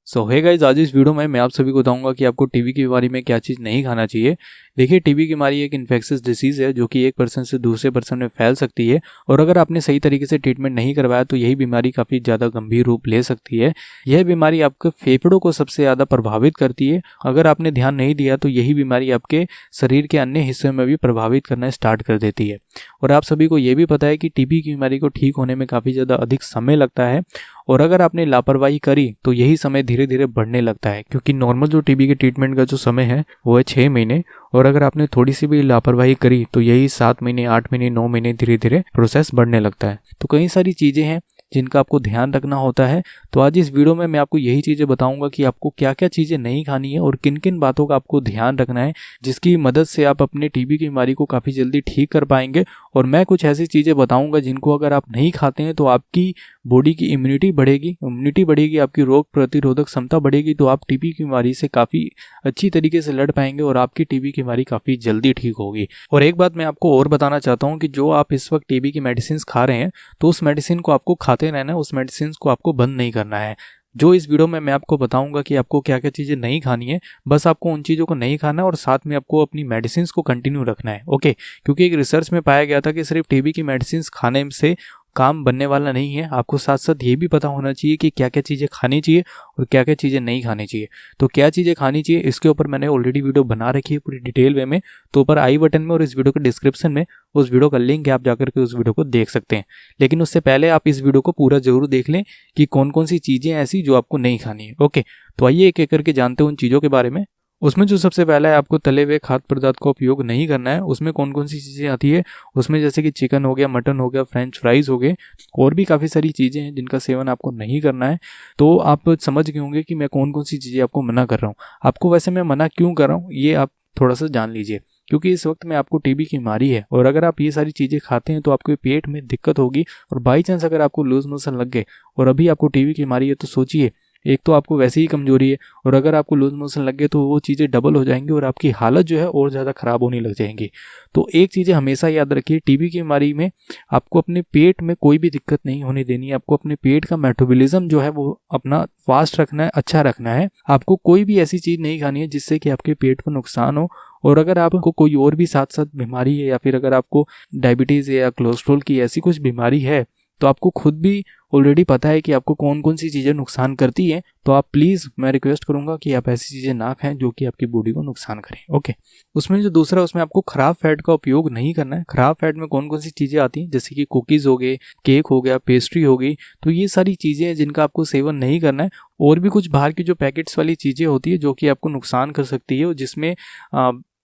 सो hey guys, आज इस video में मैं आप सभी को बताऊंगा कि आपको टीबी की बीमारी में क्या चीज़ नहीं खाना चाहिए। देखिए, टीबी की बीमारी एक इन्फेक्शियस डिसीज़ है जो कि एक पर्सन से दूसरे पर्सन में फैल सकती है और अगर आपने सही तरीके से ट्रीटमेंट नहीं करवाया तो यही बीमारी काफ़ी ज़्यादा गंभीर रूप ले सकती है। यह बीमारी आपके फेफड़ों को सबसे ज़्यादा प्रभावित करती है। अगर आपने ध्यान नहीं दिया तो यही बीमारी आपके शरीर के अन्य हिस्सों में भी प्रभावित करना स्टार्ट कर देती है। और आप सभी को ये भी पता है कि टीबी की बीमारी को ठीक होने में काफ़ी ज़्यादा अधिक समय लगता है और अगर आपने लापरवाही करी तो यही समय धीरे धीरे बढ़ने लगता है, क्योंकि नॉर्मल जो टीबी के ट्रीटमेंट का जो समय है वो है 6 महीने और अगर आपने थोड़ी सी भी लापरवाही करी तो यही 7 महीने, 8 महीने, 9 महीने धीरे धीरे प्रोसेस बढ़ने लगता है। तो कई सारी चीज़ें हैं जिनका आपको ध्यान रखना होता है। तो आज इस वीडियो में मैं आपको यही चीज़ें बताऊंगा कि आपको क्या क्या चीज़ें नहीं खानी है और किन किन बातों का आपको ध्यान रखना है, जिसकी मदद से आप अपने टीबी की बीमारी को काफ़ी जल्दी ठीक कर पाएंगे। और मैं कुछ ऐसी चीज़ें बताऊंगा जिनको अगर आप नहीं खाते हैं तो आपकी बॉडी की इम्यूनिटी बढ़ेगी, आपकी रोग प्रतिरोधक क्षमता बढ़ेगी, तो आप टीबी की बीमारी से काफ़ी अच्छी तरीके से लड़ पाएंगे और आपकी टीबी की बीमारी काफ़ी जल्दी ठीक होगी। और एक बात मैं आपको और बताना चाहता हूँ कि जो आप इस वक्त टीबी की मेडिसिन खा रहे हैं तो उस मेडिसिन को आपको खाते रहना है, उस मेडिसिन को आपको बंद नहीं करना है। जो इस वीडियो में मैं आपको बताऊंगा कि आपको क्या क्या चीज़ें नहीं खानी है, बस आपको उन चीज़ों को नहीं खाना है और साथ में आपको अपनी मेडिसिन को कंटिन्यू रखना है। ओके, क्योंकि एक रिसर्च में पाया गया था कि सिर्फ टीबी की मेडिसिन खाने से काम बनने वाला नहीं है, आपको साथ साथ ये भी पता होना चाहिए कि क्या क्या चीज़ें खानी चाहिए और क्या क्या चीज़ें नहीं खानी चाहिए। तो क्या चीज़ें खानी चाहिए इसके ऊपर मैंने ऑलरेडी वीडियो बना रखी है पूरी डिटेल वे में, तो ऊपर आई बटन में और इस वीडियो के डिस्क्रिप्शन में उस वीडियो का लिंक है, आप जाकर के उस वीडियो को देख सकते हैं। लेकिन उससे पहले आप इस वीडियो को पूरा जरूर देख लें कि कौन कौन सी चीज़ें ऐसी जो आपको नहीं खानी है। ओके, तो आइए एक एक करके जानते हैं उन चीज़ों के बारे में। उसमें जो सबसे पहला है, आपको तले हुए खाद्य पदार्थ का उपयोग नहीं करना है। उसमें कौन कौन सी चीज़ें आती है, उसमें जैसे कि चिकन हो गया, मटन हो गया, फ्रेंच फ्राइज़ हो गए, और भी काफ़ी सारी चीज़ें हैं जिनका सेवन आपको नहीं करना है। तो आप समझ गए होंगे कि मैं कौन कौन सी चीज़ें आपको मना कर रहा हूँ। आपको वैसे मैं मना क्यों कर रहा हूँ ये आप थोड़ा सा जान लीजिए, क्योंकि इस वक्त में आपको टीबी की बीमारी है और अगर आप ये सारी चीज़ें खाते हैं तो आपके पेट में दिक्कत होगी और बाई चांस अगर आपको लूज मोशन लग गए और अभी आपको टीबी की बीमारी है तो सोचिए, एक तो आपको वैसे ही कमजोरी है और अगर आपको लूज मोशन लग गए तो वो चीज़ें डबल हो जाएंगी और आपकी हालत जो है और ज़्यादा ख़राब होने लग जाएंगी। तो एक चीज़ें हमेशा याद रखिए, टीबी की बीमारी में आपको अपने पेट में कोई भी दिक्कत नहीं होने देनी है। आपको अपने पेट का मेटाबॉलिज्म जो है वो अपना फास्ट रखना है, अच्छा रखना है। आपको कोई भी ऐसी चीज़ नहीं खानी है जिससे कि आपके पेट को नुकसान हो। और अगर आपको कोई और भी साथ साथ बीमारी है या फिर अगर आपको डायबिटीज़ या कोलेस्ट्रॉल की ऐसी कुछ बीमारी है तो आपको खुद भी ऑलरेडी पता है कि आपको कौन कौन सी चीज़ें नुकसान करती हैं, तो आप प्लीज़, मैं रिक्वेस्ट करूंगा कि आप ऐसी चीज़ें ना खाएं जो कि आपकी बॉडी को नुकसान करें। ओके, उसमें जो दूसरा, उसमें आपको ख़राब फैट का उपयोग नहीं करना है। ख़राब फैट में कौन कौन सी चीज़ें आती हैं, जैसे कि कुकीज़ हो गए, केक हो गया, पेस्ट्री हो गई, तो ये सारी चीज़ें हैं जिनका आपको सेवन नहीं करना है। और भी कुछ बाहर की जो पैकेट्स वाली चीज़ें होती है जो कि आपको नुकसान कर सकती है और जिसमें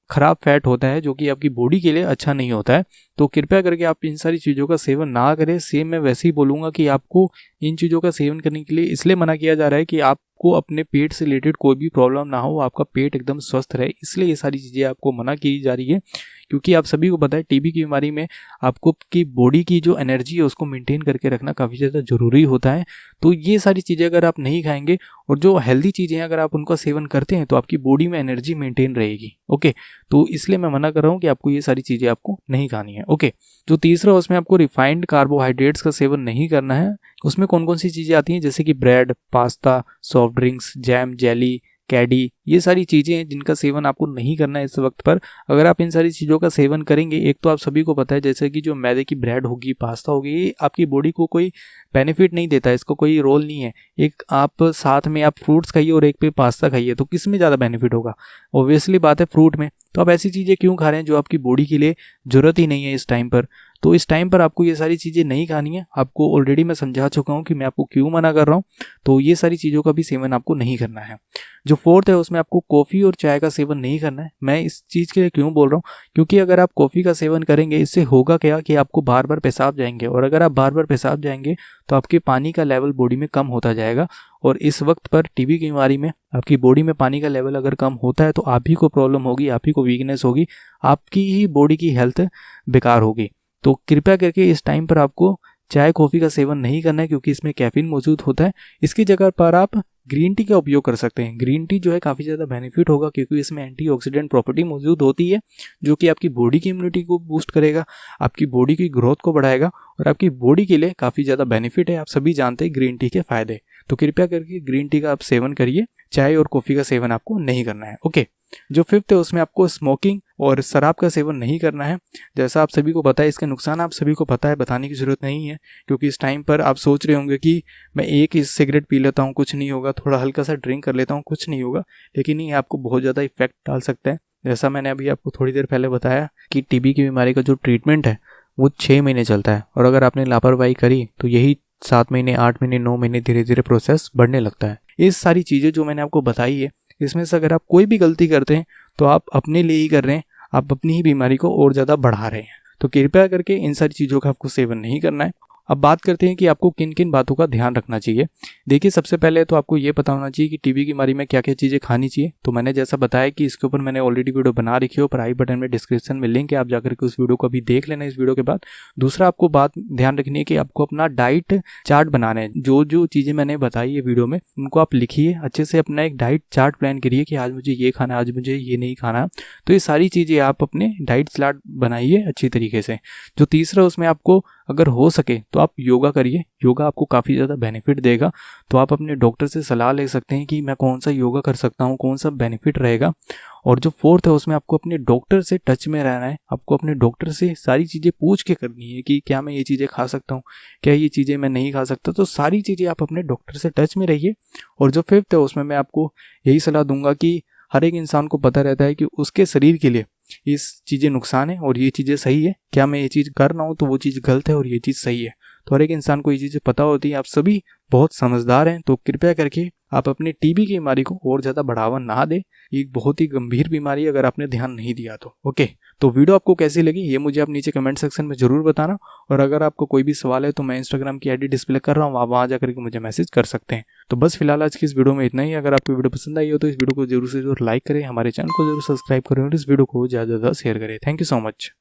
खराब फैट होता है जो कि आपकी बॉडी के लिए अच्छा नहीं होता है। तो कृपया करके आप इन सारी चीज़ों का सेवन ना करें। सेम मैं वैसे ही बोलूँगा कि आपको इन चीज़ों का सेवन करने के लिए इसलिए मना किया जा रहा है कि आपको अपने पेट से रिलेटेड कोई भी प्रॉब्लम ना हो, आपका पेट एकदम स्वस्थ रहे, इसलिए ये सारी चीज़ें आपको मना की जा रही है। क्योंकि आप सभी को पता है टीबी की बीमारी में आपको की बॉडी की जो एनर्जी है उसको मेंटेन करके रखना काफ़ी ज़्यादा ज़रूरी होता है। तो ये सारी चीज़ें अगर आप नहीं खाएंगे और जो हेल्दी चीज़ें हैं अगर आप उनका सेवन करते हैं तो आपकी बॉडी में एनर्जी मेंटेन रहेगी। ओके, तो इसलिए मैं मना कर रहा हूँ कि आपको ये सारी चीज़ें आपको नहीं खानी है। ओके, जो तीसरा, उसमें आपको रिफाइंड कार्बोहाइड्रेट्स का सेवन नहीं करना है। उसमें कौन कौन सी चीज़ें आती हैं, जैसे कि bread, pasta, soft drinks, jam, jelly, candy, ये सारी चीज़ें हैं जिनका सेवन आपको नहीं करना है इस वक्त पर। अगर आप इन सारी चीज़ों का सेवन करेंगे, एक तो आप सभी को पता है जैसे कि जो मैदे की ब्रेड होगी, पास्ता होगी, ये आपकी बॉडी को कोई बेनिफिट नहीं देता है, इसको कोई रोल नहीं है। एक आप साथ में आप फ्रूट्स खाइए और एक पे पास्ता खाइए, तो किस में ज़्यादा बेनिफिट होगा? ऑब्वियसली बात है फ्रूट में। तो आप ऐसी चीज़ें क्यों खा रहे हैं जो आपकी बॉडी के लिए ज़रूरत ही नहीं है इस टाइम पर? तो इस टाइम पर आपको ये सारी चीज़ें नहीं खानी है। आपको ऑलरेडी मैं समझा चुका हूँ कि मैं आपको क्यों मना कर रहा हूँ। तो ये सारी चीज़ों का भी सेवन आपको नहीं करना है। जो फोर्थ है, उसमें आपको कॉफ़ी और चाय का सेवन नहीं करना है। मैं इस चीज़ के लिए क्यों बोल रहा हूँ, क्योंकि अगर आप कॉफ़ी का सेवन करेंगे इससे होगा क्या कि आपको बार बार पेशाब जाएंगे और अगर आप बार बार पेशाब जाएंगे तो आपके पानी का लेवल बॉडी में कम होता जाएगा। और इस वक्त पर टीबी की बीमारी में आपकी बॉडी में पानी का लेवल अगर कम होता है तो आप ही को प्रॉब्लम होगी, आप ही को वीकनेस होगी, आपकी ही बॉडी की हेल्थ बेकार होगी। तो कृपया करके इस टाइम पर आपको चाय कॉफ़ी का सेवन नहीं करना है क्योंकि इसमें कैफीन मौजूद होता है। इसकी जगह पर आप ग्रीन टी का उपयोग कर सकते हैं। ग्रीन टी जो है काफ़ी ज़्यादा बेनिफिट होगा क्योंकि इसमें एंटीऑक्सीडेंट प्रॉपर्टी मौजूद होती है जो कि आपकी बॉडी की इम्यूनिटी को बूस्ट करेगा, आपकी बॉडी की ग्रोथ को बढ़ाएगा और आपकी बॉडी के लिए काफ़ी ज़्यादा बेनिफिट है। आप सभी जानते हैं ग्रीन टी के फ़ायदे। तो कृपया करके ग्रीन टी का आप सेवन करिए, चाय और कॉफ़ी का सेवन आपको नहीं करना है। ओके, जो 5th है उसमें आपको स्मोकिंग और शराब का सेवन नहीं करना है। जैसा आप सभी को पता है, इसके नुकसान आप सभी को पता है, बताने की ज़रूरत नहीं है, क्योंकि इस टाइम पर आप सोच रहे होंगे कि मैं एक ही सिगरेट पी लेता हूँ कुछ नहीं होगा, थोड़ा हल्का सा ड्रिंक कर लेता हूँ कुछ नहीं होगा, लेकिन ये आपको बहुत ज़्यादा इफेक्ट डाल सकता है। जैसा मैंने अभी आपको थोड़ी देर पहले बताया कि टीबी की बीमारी का जो ट्रीटमेंट है वो 6 महीने चलता है, और अगर आपने लापरवाही करी तो यही 7 महीने, 8 महीने, 9 महीने धीरे धीरे प्रोसेस बढ़ने लगता है। ये सारी चीज़ें जो मैंने आपको बताई है, इसमें से अगर आप कोई भी गलती करते हैं तो आप अपने लिए ही कर रहे हैं, आप अपनी ही बीमारी को और ज़्यादा बढ़ा रहे हैं। तो कृपया करके इन सारी चीज़ों का आपको सेवन नहीं करना है। अब बात करते हैं कि आपको किन किन बातों का ध्यान रखना चाहिए। देखिए, सबसे पहले तो आपको ये पता होना चाहिए कि टीबी की बीमारी में क्या क्या चीज़ें खानी चाहिए। तो मैंने जैसा बताया कि इसके ऊपर मैंने ऑलरेडी वीडियो बना रखी है, ऊपर आई बटन में डिस्क्रिप्शन में लिंक है, आप जाकर के उस वीडियो को अभी देख लेना इस वीडियो के बाद। दूसरा आपको बात ध्यान रखनी है कि आपको अपना डाइट चार्ट बनाना है। जो जो चीज़ें मैंने बताई है वीडियो में, उनको आप लिखिए अच्छे से, अपना एक डाइट चार्ट प्लान करिए कि आज मुझे ये खाना, आज मुझे ये नहीं खाना। तो ये सारी चीज़ें आप अपने डाइट चार्ट बनाइए अच्छी तरीके से। जो तीसरा, उसमें आपको अगर हो सके तो आप योगा करिए, योगा आपको काफ़ी ज़्यादा बेनिफिट देगा। तो आप अपने डॉक्टर से सलाह ले सकते हैं कि मैं कौन सा योगा कर सकता हूँ, कौन सा बेनिफिट रहेगा। और जो 4th है उसमें आपको अपने डॉक्टर से टच में रहना है, आपको अपने डॉक्टर से सारी चीज़ें पूछ के करनी है कि क्या मैं ये चीज़ें खा सकता हूँ, क्या ये चीज़ें मैं नहीं खा सकता। तो सारी चीज़ें आप अपने डॉक्टर से टच में रहिए। और जो 5th है उसमें मैं आपको यही सलाह दूंगा कि हर एक इंसान को पता रहता है कि उसके शरीर के लिए ये चीज़ें नुकसान है और ये चीज़ें सही है, क्या मैं ये चीज़ कर रहा हूँ तो वो चीज़ गलत है और ये चीज़ सही है। तो हर एक इंसान को ये चीज़ें पता होती है। आप सभी बहुत समझदार हैं, तो कृपया करके आप अपने टीबी की बीमारी को और ज़्यादा बढ़ावा ना दें। ये बहुत ही गंभीर बीमारी है अगर आपने ध्यान नहीं दिया तो। ओके, तो वीडियो आपको कैसी लगी ये मुझे आप नीचे कमेंट सेक्शन में ज़रूर बताना। और अगर आपको कोई भी सवाल है तो मैं इंस्टाग्राम की आईडी डिस्प्ले कर रहा हूँ, आप वहाँ जाकर के मुझे मैसेज कर सकते हैं। तो बस फिलहाल आज की इस वीडियो में इतना ही। अगर आपको वीडियो पसंद आई हो तो इस वीडियो को जरूर से जरूर लाइक करें, हमारे चैनल को जरूर सब्सक्राइब करें और इस वीडियो को ज़्यादा से ज़्यादा शेयर करें। Thank you so much.